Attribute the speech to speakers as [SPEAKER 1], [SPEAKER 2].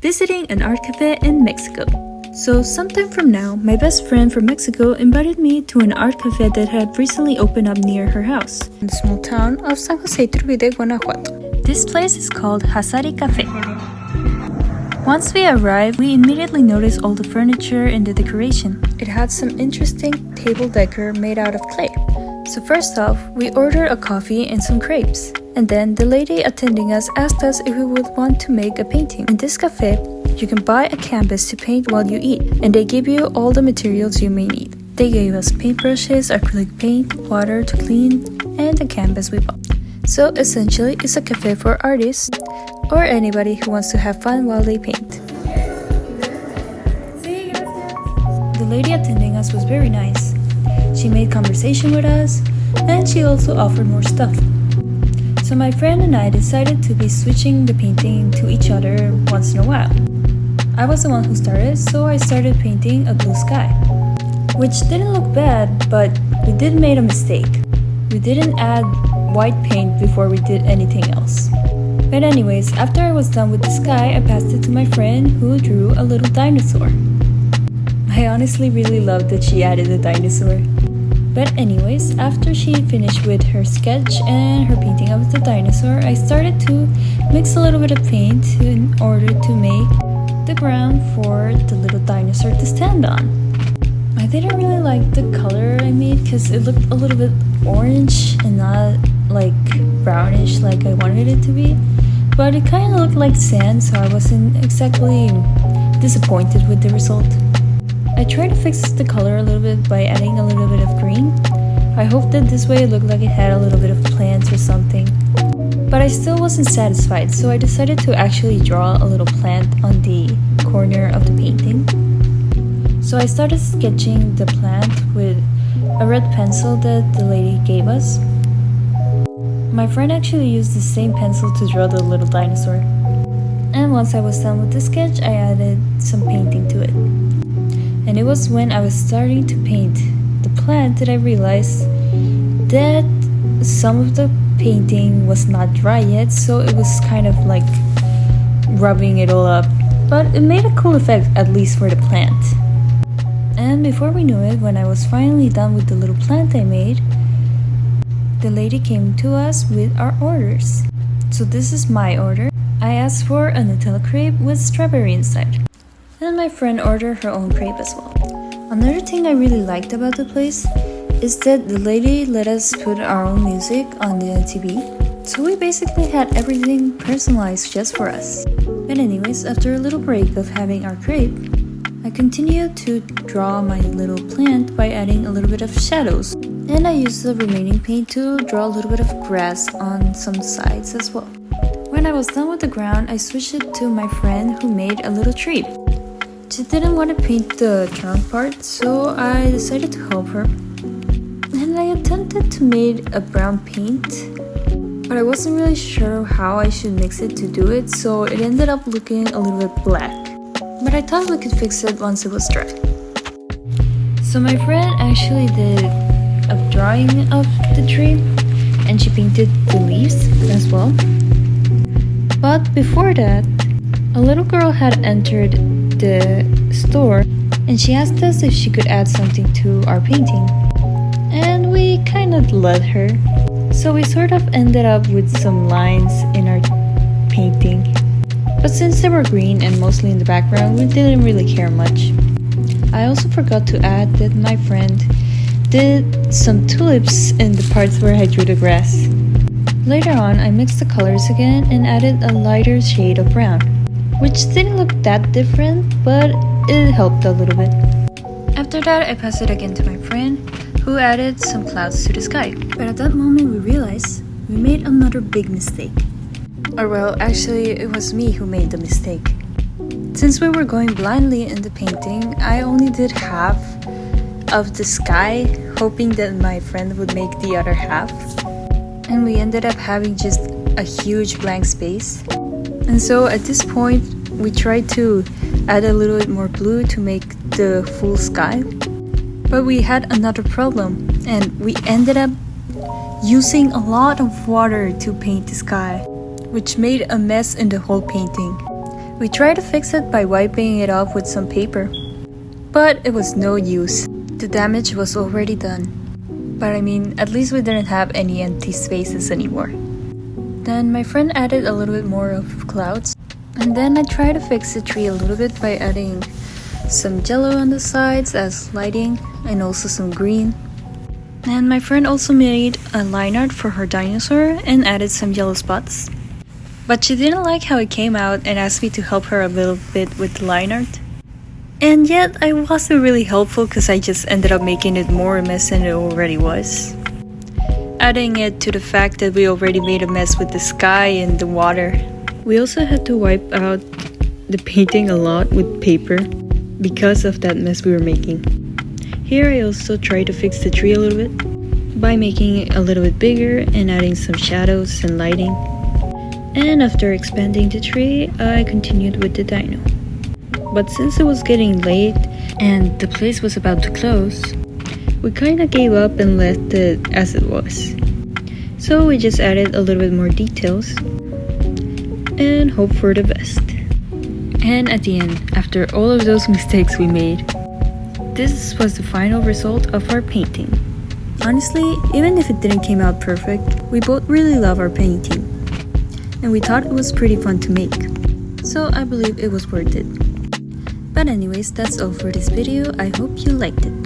[SPEAKER 1] visiting an art cafe in Mexico. So sometime from now, my best friend from Mexico invited me to an art cafe that had recently opened up near her house in the small town of San Jose Iturbide, Guanajuato. This place is called Hazary Cafe. Once we arrived, we immediately noticed all the furniture and the decoration. It had some interesting table decor made out of clay. So first off, we ordered a coffee and some crepes. And then the lady attending us asked us if we would want to make a painting. In this cafe, you can buy a canvas to paint while you eat, and they give you all the materials you may need. They gave us paintbrushes, acrylic paint, water to clean, and the canvas we bought. So essentially, it's a cafe for artists or anybody who wants to have fun while they paint. The lady attending us was very nice. She made conversation with us, and she also offered more stuff. So my friend and I decided to be switching the painting to each other once in a while. I was the one who started, so I started painting a blue sky, which didn't look bad, but we did make a mistake. We didn't add white paint before we did anything else. But anyways, after I was done with the sky, I passed it to my friend who drew a little dinosaur. I honestly really loved that she added a dinosaur. But anyways, after she finished with her sketch and her painting of the dinosaur, I started to mix a little bit of paint in order to make the ground for the little dinosaur to stand on. I didn't really like the color I made because it looked a little bit orange and not like brownish like I wanted it to be. But it kind of looked like sand, so I wasn't exactly disappointed with the result. I tried to fix the color a little bit by adding a little bit of green. I hoped that this way it looked like it had a little bit of plants or something. But I still wasn't satisfied, so I decided to actually draw a little plant on the corner of the painting. So I started sketching the plant with a red pencil that the lady gave us. My friend actually used the same pencil to draw the little dinosaur. And once I was done with the sketch, I added some painting to it. And it was when I was starting to paint the plant that I realized that some of the painting was not dry yet, so it was kind of like rubbing it all up. But it made a cool effect, at least for the plant. And before we knew it, when I was finally done with the little plant I made, the lady came to us with our orders. So this is my order. I asked for a Nutella crepe with strawberry inside. And my friend ordered her own crepe as well. Another thing I really liked about the place is that the lady let us put our own music on the TV. So we basically had everything personalized just for us. But anyways, after a little break of having our crepe, I continued to draw my little plant by adding a little bit of shadows. And I used the remaining paint to draw a little bit of grass on some sides as well. When I was done with the ground, I switched it to my friend who made a little tree. She didn't want to paint the trunk part, so I decided to help her. And I attempted to make a brown paint, but I wasn't really sure how I should mix it to do it, so it ended up looking a little bit black. But I thought we could fix it once it was dry. So my friend actually did a drawing of the tree, and she painted the leaves as well. But before that, a little girl had entered the store and she asked us if she could add something to our painting. And we kind of let her. So we sort of ended up with some lines in our painting. But since they were green and mostly in the background, we didn't really care much. I also forgot to add that my friend did some tulips in the parts where I drew the grass. Later on, I mixed the colors again and added a lighter shade of brown, which didn't look that different, but it helped a little bit. After that, I passed it again to my friend, who added some clouds to the sky. But at that moment, we realized we made another big mistake. Or well, actually, it was me who made the mistake. Since we were going blindly in the painting, I only did half of the sky, hoping that my friend would make the other half. And we ended up having just a huge blank space. And so at this point, we tried to add a little bit more blue to make the full sky. But we had another problem, and we ended up using a lot of water to paint the sky, which made a mess in the whole painting. We tried to fix it by wiping it off with some paper, but it was no use. The damage was already done. But I mean, at least we didn't have any empty spaces anymore. Then my friend added a little bit more of clouds, and then I tried to fix the tree a little bit by adding some yellow on the sides as lighting and also some green. And my friend also made a line art for her dinosaur and added some yellow spots. But she didn't like how it came out and asked me to help her a little bit with the line art. And yet I wasn't really helpful because I just ended up making it more a mess than it already was. Adding it to the fact that we already made a mess with the sky and the water. We also had to wipe out the painting a lot with paper because of that mess we were making. Here I also tried to fix the tree a little bit by making it a little bit bigger and adding some shadows and lighting. And after expanding the tree, I continued with the dino. But since it was getting late and the place was about to close, we kinda gave up and left it as it was. So we just added a little bit more details and hope for the best. And at the end, after all of those mistakes we made, this was the final result of our painting. Honestly, even if it didn't come out perfect, we both really love our painting. And we thought it was pretty fun to make. So I believe it was worth it. But anyways, that's all for this video. I hope you liked it.